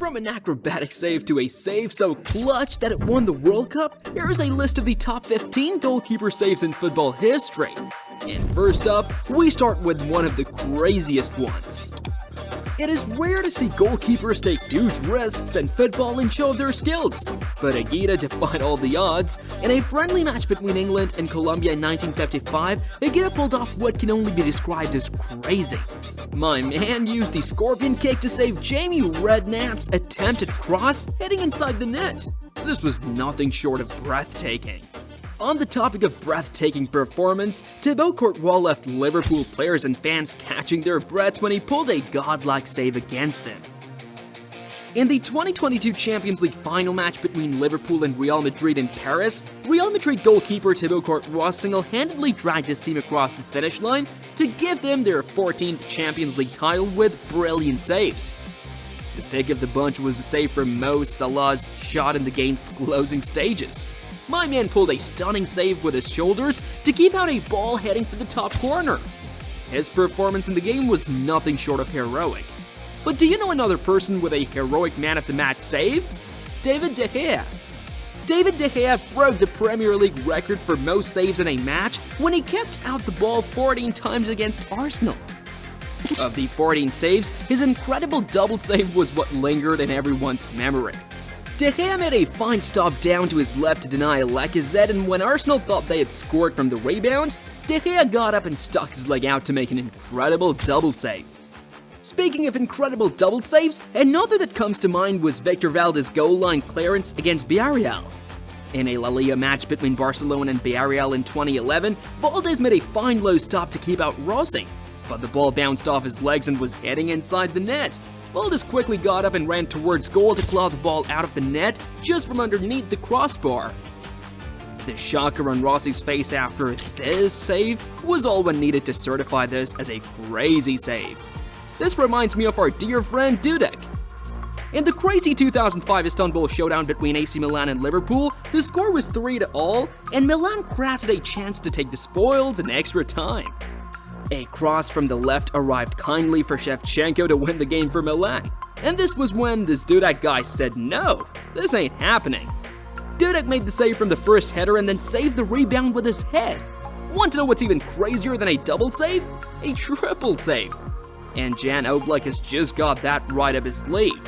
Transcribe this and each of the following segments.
From an acrobatic save to a save so clutch that it won the World Cup, here is a list of the top 15 goalkeeper saves in football history. And first up, we start with one of the craziest ones. It is rare to see goalkeepers take huge risks in football and show their skills, but Higuita defied all the odds. In a friendly match between England and Colombia in 1955, Higuita pulled off what can only be described as crazy. My man used the scorpion kick to save Jamie Redknapp's attempted cross heading inside the net. This was nothing short of breathtaking. On the topic of breathtaking performance, Thibaut Courtois left Liverpool players and fans catching their breaths when he pulled a godlike save against them. In the 2022 Champions League final match between Liverpool and Real Madrid in Paris, Real Madrid goalkeeper Thibaut Courtois single-handedly dragged his team across the finish line to give them their 14th Champions League title with brilliant saves. The pick of the bunch was the save from Mo Salah's shot in the game's closing stages. My man pulled a stunning save with his shoulders to keep out a ball heading for the top corner. His performance in the game was nothing short of heroic. But do you know another person with a heroic man-of-the-match save? David De Gea. David De Gea broke the Premier League record for most saves in a match when he kept out the ball 14 times against Arsenal. Of the 14 saves, his incredible double save was what lingered in everyone's memory. De Gea made a fine stop down to his left to deny Lacazette, and when Arsenal thought they had scored from the rebound, De Gea got up and stuck his leg out to make an incredible double save. Speaking of incredible double saves, another that comes to mind was Victor Valdes' goal line clearance against Villarreal. In a La Liga match between Barcelona and Villarreal in 2011, Valdes made a fine low stop to keep out Rossi, but the ball bounced off his legs and was heading inside the net. Valdes quickly got up and ran towards goal to claw the ball out of the net just from underneath the crossbar. The shocker on Rossi's face after this save was all one needed to certify this as a crazy save. This reminds me of our dear friend Dudek. In the crazy 2005 Istanbul showdown between AC Milan and Liverpool, the score was 3-3, and Milan crafted a chance to take the spoils in extra time. A cross from the left arrived kindly for Shevchenko to win the game for Milan. And this was when this Dudek guy said, "No, this ain't happening." Dudek made the save from the first header and then saved the rebound with his head. Want to know what's even crazier than a double save? A triple save. And Jan Oblak has just got that right up his sleeve.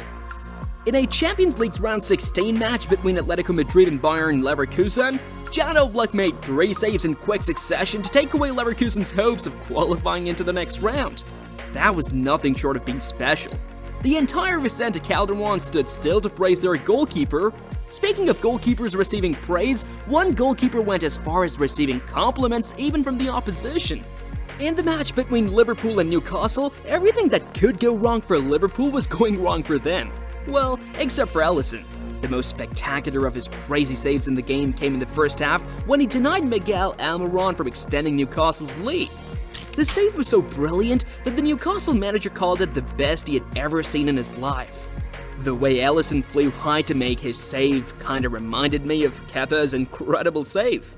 In a Champions League's round 16 match between Atletico Madrid and Bayern Leverkusen, Jan Oblak made 3 saves in quick succession to take away Leverkusen's hopes of qualifying into the next round. That was nothing short of being special. The entire Vicente Calderon stood still to praise their goalkeeper. Speaking of goalkeepers receiving praise, one goalkeeper went as far as receiving compliments even from the opposition. In the match between Liverpool and Newcastle, everything that could go wrong for Liverpool was going wrong for them. Well, except for Alisson. The most spectacular of his crazy saves in the game came in the first half when he denied Miguel Almiron from extending Newcastle's lead. The save was so brilliant that the Newcastle manager called it the best he had ever seen in his life. The way Alisson flew high to make his save kinda reminded me of Kepa's incredible save.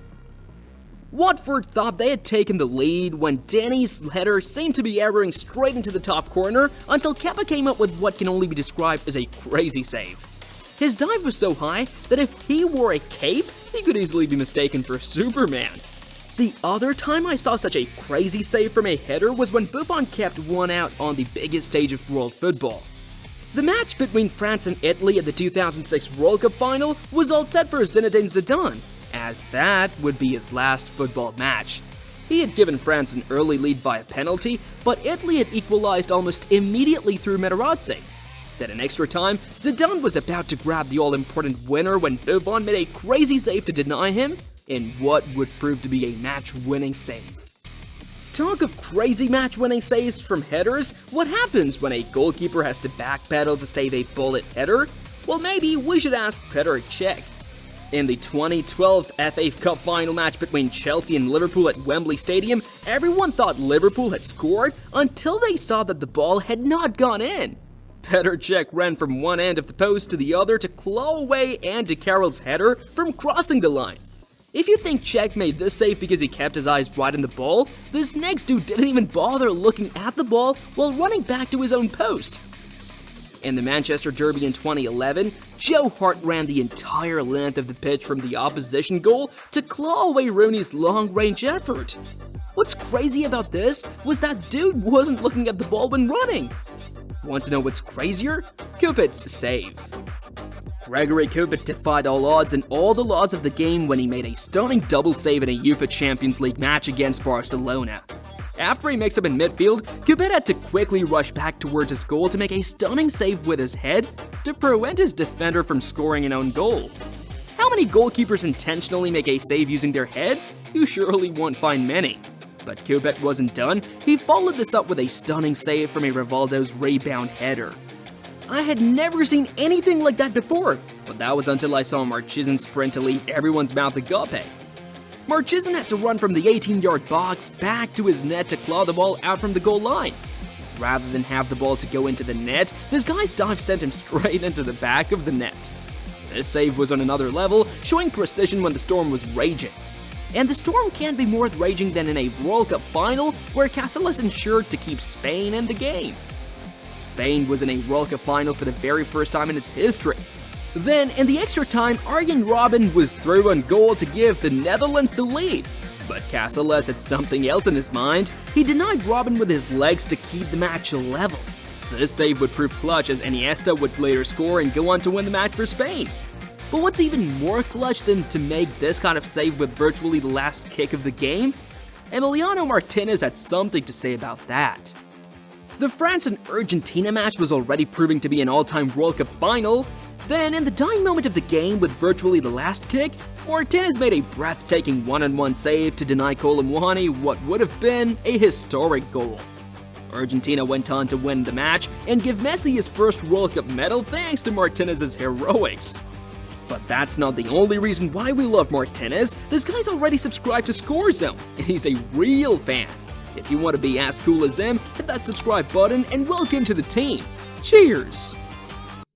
Watford thought they had taken the lead when Danny's header seemed to be erroring straight into the top corner until Kepa came up with what can only be described as a crazy save. His dive was so high that if he wore a cape, he could easily be mistaken for Superman. The other time I saw such a crazy save from a header was when Buffon kept one out on the biggest stage of world football. The match between France and Italy at the 2006 World Cup final was all set for Zinedine Zidane, as that would be his last football match. He had given France an early lead by a penalty, but Italy had equalized almost immediately through Materazzi. Then in extra time, Zidane was about to grab the all-important winner when Buffon made a crazy save to deny him in what would prove to be a match-winning save. Talk of crazy match-winning saves from headers, what happens when a goalkeeper has to backpedal to save a bullet header? Well, maybe we should ask Petr Cech. In the 2012 FA Cup final match between Chelsea and Liverpool at Wembley Stadium, everyone thought Liverpool had scored until they saw that the ball had not gone in. Petr Cech ran from one end of the post to the other to claw away Andy Carroll's header from crossing the line. If you think Cech made this save because he kept his eyes right on the ball, this next dude didn't even bother looking at the ball while running back to his own post. In the Manchester Derby in 2011, Joe Hart ran the entire length of the pitch from the opposition goal to claw away Rooney's long-range effort. What's crazy about this was that dude wasn't looking at the ball when running. Want to know what's crazier? Cupid's save. Gregory Cupid defied all odds and all the laws of the game when he made a stunning double save in a UEFA Champions League match against Barcelona. After a mix-up in midfield, Cupid had to quickly rush back towards his goal to make a stunning save with his head to prevent his defender from scoring an own goal. How many goalkeepers intentionally make a save using their heads? You surely won't find many. But Cupid wasn't done. He followed this up with a stunning save from a Rivaldo's rebound header. I had never seen anything like that before, but that was until I saw Marchesín sprint to leave everyone's mouth agape. Marchesín had to run from the 18-yard box back to his net to claw the ball out from the goal line. Rather than have the ball to go into the net, this guy's dive sent him straight into the back of the net. This save was on another level, showing precision when the storm was raging. And the storm can't be more raging than in a World Cup final where Casillas ensured to keep Spain in the game. Spain was in a World Cup final for the very first time in its history. Then, in the extra time, Arjen Robben was through on goal to give the Netherlands the lead. But Casillas had something else in his mind. He denied Robben with his legs to keep the match level. This save would prove clutch as Iniesta would later score and go on to win the match for Spain. But what's even more clutch than to make this kind of save with virtually the last kick of the game? Emiliano Martinez had something to say about that. The France and Argentina match was already proving to be an all-time World Cup final. Then, in the dying moment of the game with virtually the last kick, Martinez made a breathtaking one-on-one save to deny Colomwani what would have been a historic goal. Argentina went on to win the match and give Messi his first World Cup medal thanks to Martinez's heroics. But that's not the only reason why we love Martinez. This guy's already subscribed to ScoreZone, and he's a real fan. If you want to be as cool as him, hit that subscribe button and welcome to the team. Cheers!